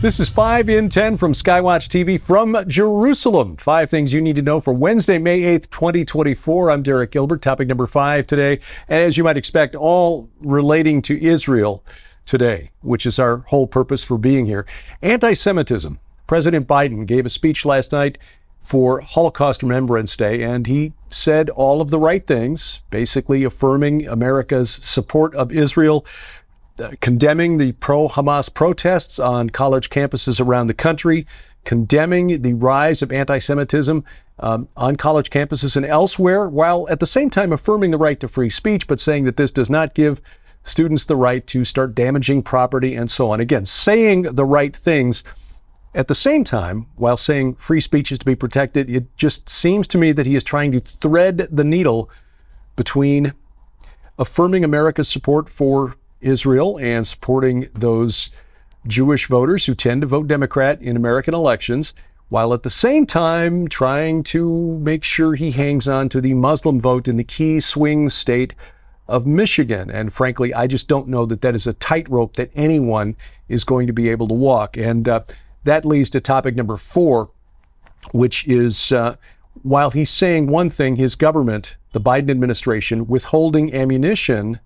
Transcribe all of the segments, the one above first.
This is 5 in 10 from Skywatch TV from Jerusalem. 5 things you need to know for Wednesday, May 8th, 2024. I'm Derek Gilbert. Topic number 5 today, as you might expect, all relating to Israel today, which is our whole purpose for being here. Anti-Semitism. President Biden gave a speech last night for Holocaust Remembrance Day, and he said all of the right things, basically affirming America's support of Israel, condemning the pro-Hamas protests on college campuses around the country, condemning the rise of anti-Semitism on college campuses and elsewhere, while at the same time affirming the right to free speech, but saying that this does not give students the right to start damaging property and so on. Again, saying the right things at the same time, while saying free speech is to be protected. It just seems to me that he is trying to thread the needle between affirming America's support for Israel and supporting those Jewish voters who tend to vote Democrat in American elections, while at the same time trying to make sure he hangs on to the Muslim vote in the key swing state of Michigan. And frankly, I just don't know that that is a tightrope that anyone is going to be able to walk. And that leads to topic number 4, which is while he's saying one thing, his government, the Biden administration, withholding ammunition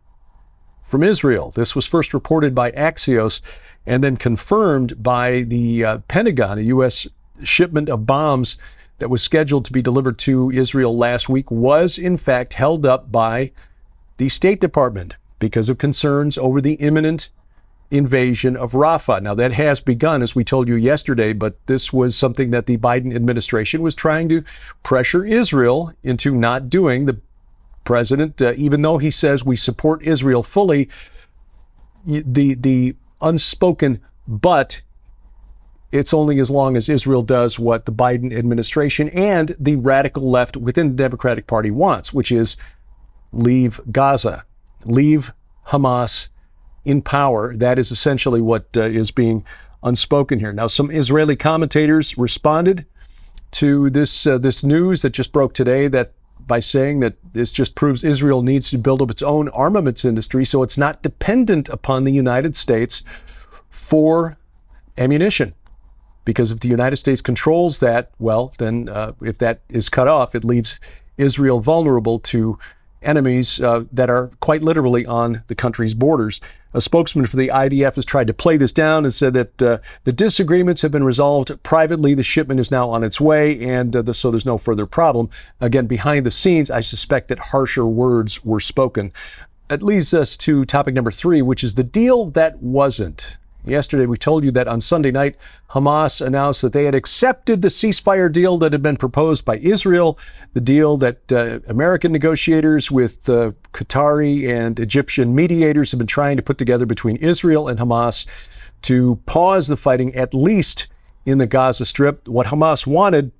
from Israel. This was first reported by Axios and then confirmed by the Pentagon. A U.S. shipment of bombs that was scheduled to be delivered to Israel last week was in fact held up by the State Department because of concerns over the imminent invasion of Rafah. Now that has begun, as we told you yesterday, but this was something that the Biden administration was trying to pressure Israel into not doing. The president, even though he says we support Israel fully, the unspoken but it's only as long as Israel does what the Biden administration and the radical left within the Democratic Party wants, which is leave Gaza, leave Hamas in power. That is essentially what is being unspoken here. Now, some Israeli commentators responded to this news that just broke today, that by saying that this just proves Israel needs to build up its own armaments industry so it's not dependent upon the United States for ammunition. Because if the United States controls that, well, then if that is cut off, it leaves Israel vulnerable to enemies that are quite literally on the country's borders. A spokesman for the IDF has tried to play this down and said that the disagreements have been resolved privately. The shipment is now on its way, and so there's no further problem. Again, behind the scenes, I suspect that harsher words were spoken. That leads us to topic number 3, which is the deal that wasn't. Yesterday, we told you that on Sunday night, Hamas announced that they had accepted the ceasefire deal that had been proposed by Israel, the deal that American negotiators with Qatari and Egyptian mediators have been trying to put together between Israel and Hamas to pause the fighting, at least in the Gaza Strip. What Hamas wanted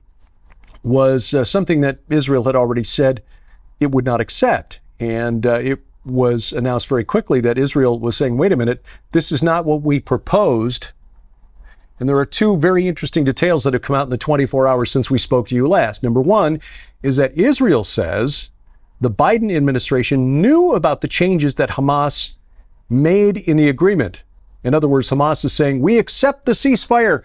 was something that Israel had already said it would not accept, and it was announced very quickly that Israel was saying, wait a minute, this is not what we proposed. And there are 2 very interesting details that have come out in the 24 hours since we spoke to you last. Number 1 is that Israel says the Biden administration knew about the changes that Hamas made in the agreement. In other words, Hamas is saying, we accept the ceasefire,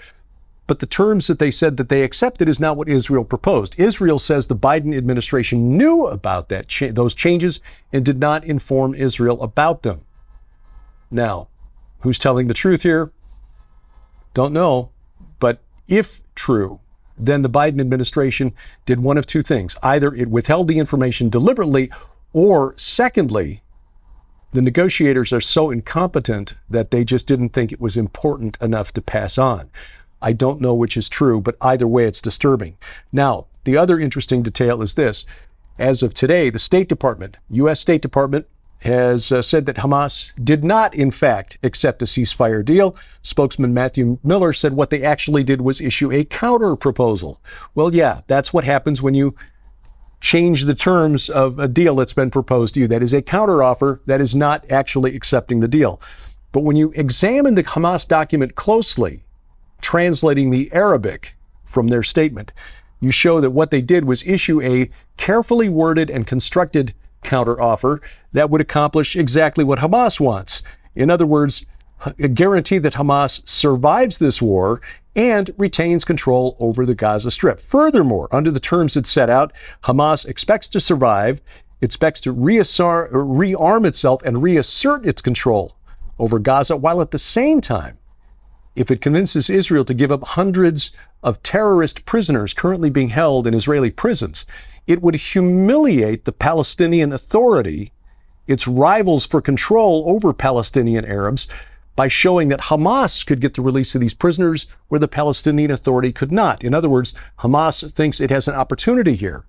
but the terms that they said that they accepted is not what Israel proposed. Israel says the Biden administration knew about those changes and did not inform Israel about them. Now, who's telling the truth here? Don't know. But if true, then the Biden administration did one of 2 things. Either it withheld the information deliberately, or secondly, the negotiators are so incompetent that they just didn't think it was important enough to pass on. I don't know which is true, but either way, it's disturbing. Now, the other interesting detail is this. As of today, the State Department, U.S. State Department, has said that Hamas did not, in fact, accept a ceasefire deal. Spokesman Matthew Miller said what they actually did was issue a counter proposal. Well, yeah, that's what happens when you change the terms of a deal that's been proposed to you. That is a counteroffer. That is not actually accepting the deal. But when you examine the Hamas document closely, translating the Arabic from their statement, you show that what they did was issue a carefully worded and constructed counteroffer that would accomplish exactly what Hamas wants. In other words, guarantee that Hamas survives this war and retains control over the Gaza Strip. Furthermore, under the terms it set out, Hamas expects to survive, expects to rearm itself and reassert its control over Gaza, while at the same time, if it convinces Israel to give up hundreds of terrorist prisoners currently being held in Israeli prisons, it would humiliate the Palestinian Authority, its rivals for control over Palestinian Arabs, by showing that Hamas could get the release of these prisoners where the Palestinian Authority could not. In other words, Hamas thinks it has an opportunity here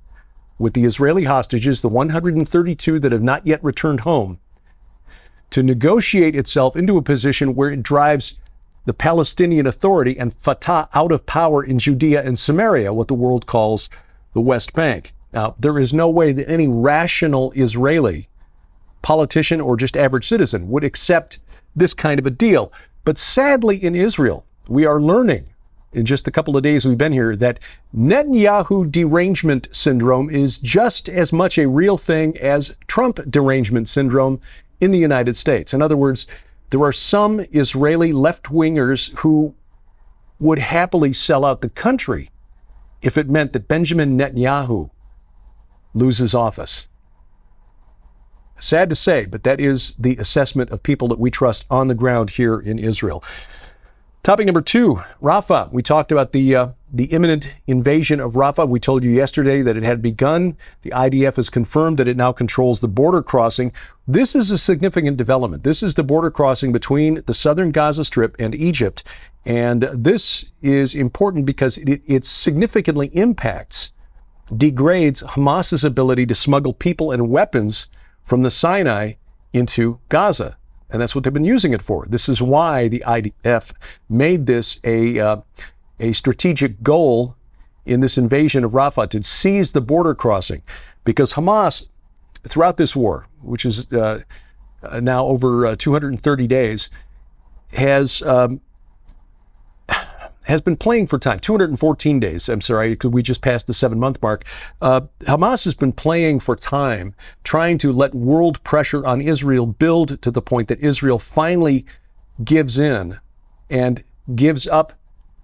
with the Israeli hostages, the 132 that have not yet returned home, to negotiate itself into a position where it drives the Palestinian Authority and Fatah out of power in Judea and Samaria, what the world calls the West Bank. Now, there is no way that any rational Israeli politician or just average citizen would accept this kind of a deal. But sadly, in Israel, we are learning in just a couple of days we've been here that Netanyahu derangement syndrome is just as much a real thing as Trump derangement syndrome in the United States. In other words, there are some Israeli left-wingers who would happily sell out the country if it meant that Benjamin Netanyahu loses office. Sad to say, but that is the assessment of people that we trust on the ground here in Israel. Topic number 2, Rafah. We talked about the imminent invasion of Rafah. We told you yesterday that it had begun. The IDF has confirmed that it now controls the border crossing. This is a significant development. This is the border crossing between the southern Gaza Strip and Egypt. And this is important because it significantly impacts, degrades Hamas's ability to smuggle people and weapons from the Sinai into Gaza. And that's what they've been using it for. This is why the IDF made this a strategic goal in this invasion of Rafah, to seize the border crossing. Because Hamas, throughout this war, which is now over 230 days, has been playing for time. 214 days, I'm sorry, because we just passed the 7-month mark. Hamas has been playing for time, trying to let world pressure on Israel build to the point that Israel finally gives in and gives up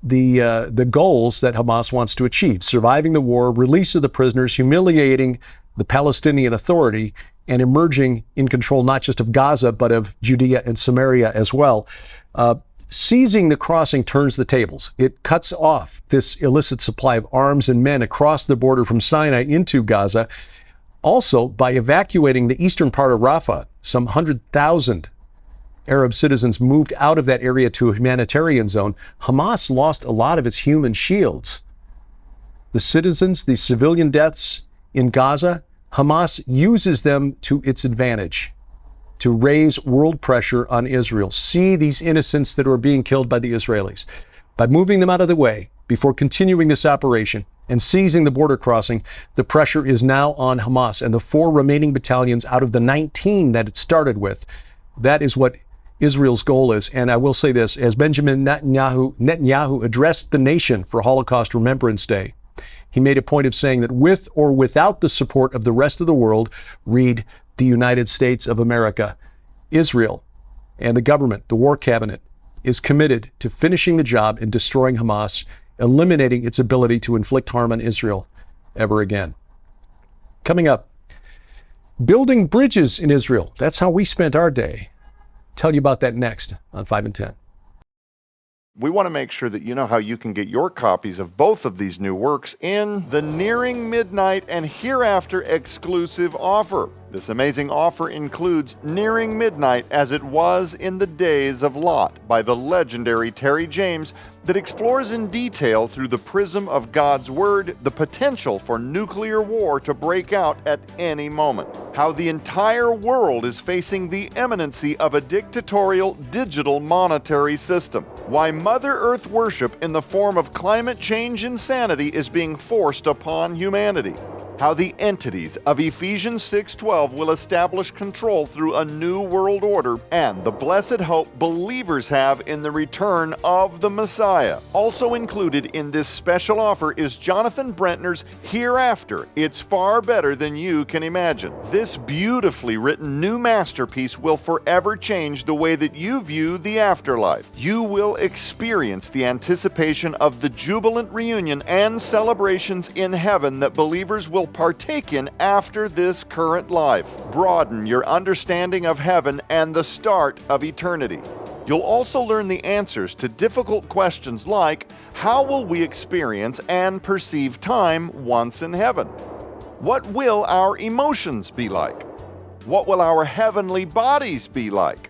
the goals that Hamas wants to achieve: surviving the war, release of the prisoners, humiliating the Palestinian Authority, and emerging in control not just of Gaza, but of Judea and Samaria as well. Seizing the crossing turns the tables. It cuts off this illicit supply of arms and men across the border from Sinai into Gaza. Also, by evacuating the eastern part of Rafah, some 100,000 Arab citizens moved out of that area to a humanitarian zone. Hamas lost a lot of its human shields. The citizens, the civilian deaths in Gaza, Hamas uses them to its advantage to raise world pressure on Israel. See these innocents that are being killed by the Israelis. By moving them out of the way before continuing this operation and seizing the border crossing, the pressure is now on Hamas and the 4 remaining battalions out of the 19 that it started with. That is what Israel's goal is. And I will say this, as Benjamin Netanyahu addressed the nation for Holocaust Remembrance Day, he made a point of saying that with or without the support of the rest of the world, read the United States of America, Israel and the government, the war cabinet, is committed to finishing the job and destroying Hamas, eliminating its ability to inflict harm on Israel ever again. Coming up, building bridges in Israel. That's how we spent our day. Tell you about that next on 5 and 10. We want to make sure that you know how you can get your copies of both of these new works in the Nearing Midnight and Hereafter exclusive offer. This amazing offer includes Nearing Midnight as It Was in the Days of Lot by the legendary Terry James, that explores in detail through the prism of God's Word the potential for nuclear war to break out at any moment. How the entire world is facing the imminency of a dictatorial digital monetary system. Why Mother Earth worship in the form of climate change insanity is being forced upon humanity. how the entities of Ephesians 6:12 will establish control through a new world order, and the blessed hope believers have in the return of the Messiah. Also included in this special offer is Jonathan Brentner's Hereafter. It's far better than you can imagine. This beautifully written new masterpiece will forever change the way that you view the afterlife. You will experience the anticipation of the jubilant reunion and celebrations in heaven that believers will partake in after this current life. Broaden your understanding of heaven and the start of eternity. You'll also learn the answers to difficult questions like, how will we experience and perceive time once in heaven? What will our emotions be like? What will our heavenly bodies be like?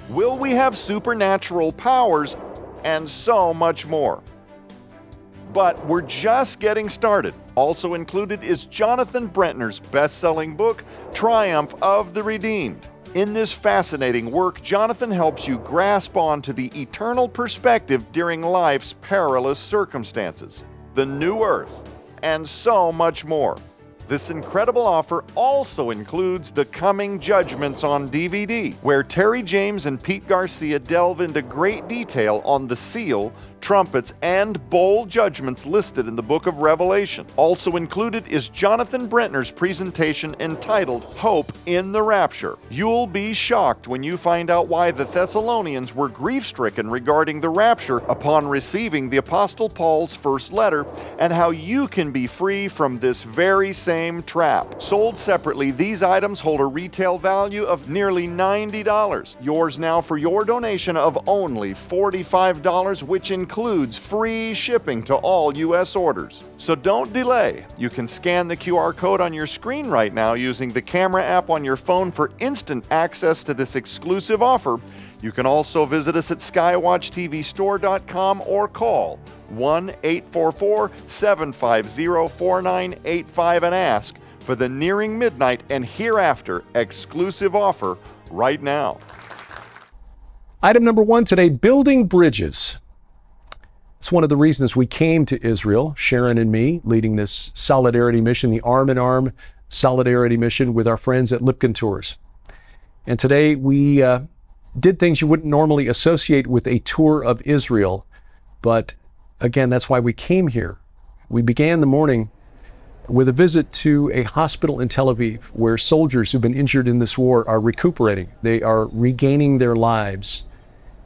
Will we have supernatural powers? And so much more. But we're just getting started. Also included is Jonathan Brentner's best-selling book, Triumph of the Redeemed. In this fascinating work, Jonathan helps you grasp onto the eternal perspective during life's perilous circumstances, the new earth, and so much more. This incredible offer also includes The Coming Judgments on DVD, where Terry James and Pete Garcia delve into great detail on the seal, trumpets, and bowl judgments listed in the book of Revelation. Also included is Jonathan Brentner's presentation entitled Hope in the Rapture. You'll be shocked when you find out why the Thessalonians were grief-stricken regarding the rapture upon receiving the Apostle Paul's first letter, and how you can be free from this very same trap. Sold separately, these items hold a retail value of nearly $90. Yours now for your donation of only $45, which includes free shipping to all U.S. orders. So don't delay. You can scan the QR code on your screen right now using the camera app on your phone for instant access to this exclusive offer. You can also visit us at skywatchtvstore.com or call 1-844-750-4985 and ask for the Nearing Midnight and Hereafter exclusive offer right now. Item number one today, building bridges. It's one of the reasons we came to Israel, Sharon and me, leading this solidarity mission, the arm-in-arm solidarity mission with our friends at Lipkin Tours. And today we did things you wouldn't normally associate with a tour of Israel, but again, that's why we came here. We began the morning with a visit to a hospital in Tel Aviv where soldiers who've been injured in this war are recuperating. They are regaining their lives.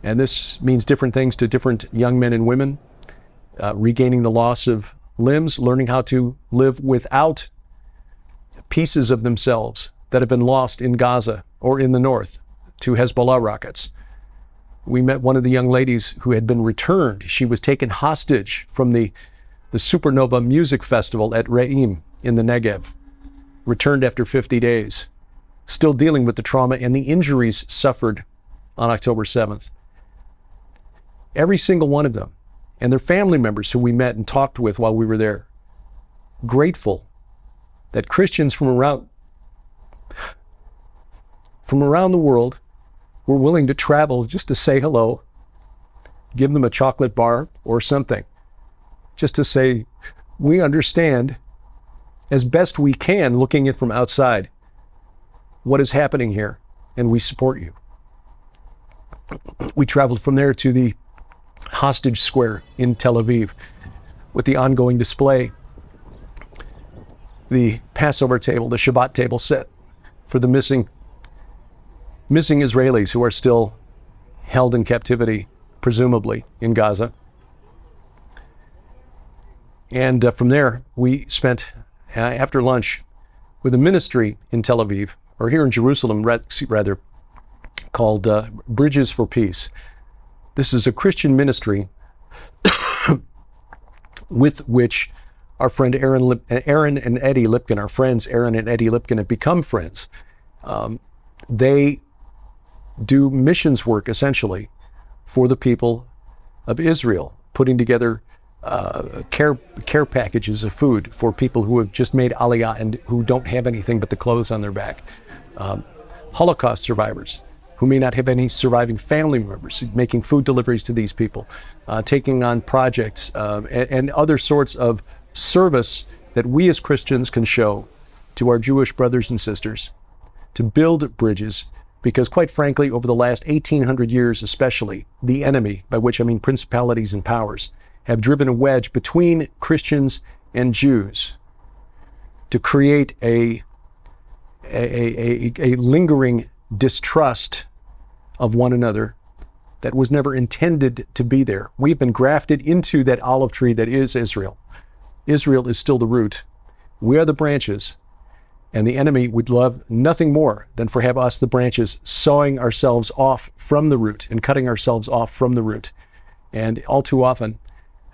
And this means different things to different young men and women, regaining the loss of limbs, learning how to live without pieces of themselves that have been lost in Gaza or in the north to Hezbollah rockets. We met one of the young ladies who had been returned. She was taken hostage from the Supernova Music Festival at Re'im in the Negev, returned after 50 days, still dealing with the trauma and the injuries suffered on October 7th. Every single one of them, and their family members who we met and talked with while we were there, grateful that Christians from around the world were willing to travel just to say hello, give them a chocolate bar or something, just to say, we understand as best we can, looking in from outside, what is happening here, and we support you. We traveled from there to the hostage square in Tel Aviv with the ongoing display, the Passover table, the Shabbat table set for the missing Israelis who are still held in captivity, presumably in Gaza. And from there, we spent, after lunch, with a ministry in Tel Aviv, or here in Jerusalem rather, called Bridges for Peace. This is a Christian ministry with which our friend Aaron and Eddie Lipkin, our friends Aaron and Eddie Lipkin, have become friends. They do missions work, essentially, for the people of Israel, putting together care packages of food for people who have just made Aliyah and who don't have anything but the clothes on their back. Holocaust survivors who may not have any surviving family members, making food deliveries to these people, taking on projects and other sorts of service that we as Christians can show to our Jewish brothers and sisters to build bridges, because quite frankly, over the last 1800 years especially, the enemy, by which I mean principalities and powers, have driven a wedge between Christians and Jews to create a lingering distrust of one another that was never intended to be there. We've been grafted into that olive tree that is Israel. Israel is still the root. We are the branches. And the enemy would love nothing more than for have us, the branches, sawing ourselves off from the root and cutting ourselves off from the root. And all too often,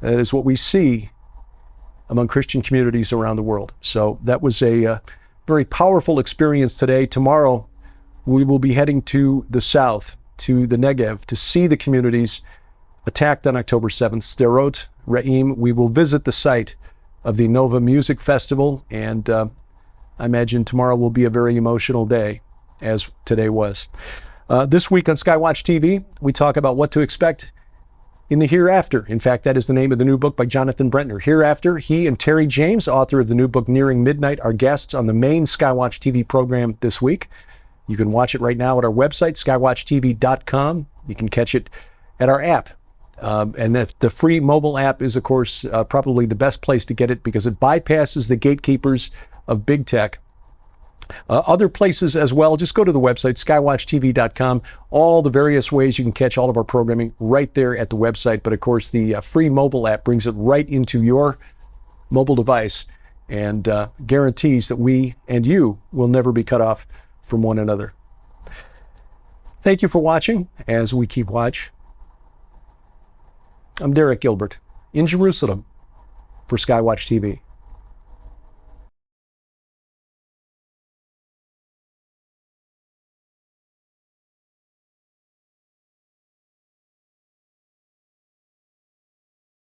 that is what we see among Christian communities around the world. So that was a very powerful experience today. Tomorrow, we will be heading to the south, to the Negev, to see the communities attacked on October 7th, Sderot, Re'im. We will visit the site of the Nova Music Festival, and I imagine tomorrow will be a very emotional day, as today was. This week on Skywatch TV, we talk about what to expect in the hereafter. In fact, that is the name of the new book by Jonathan Brentner. Hereafter, he and Terry James, author of the new book Nearing Midnight, are guests on the main Skywatch TV program this week. You can watch it right now at our website, skywatchtv.com. You can catch it at our app. And the free mobile app is, of course, probably the best place to get it because it bypasses the gatekeepers of big tech. Other places as well, just go to the website, skywatchtv.com. All the various ways you can catch all of our programming right there at the website. But of course, the free mobile app brings it right into your mobile device and guarantees that we and you will never be cut off from one another. Thank you for watching as we keep watch. I'm Derek Gilbert in Jerusalem for Skywatch TV.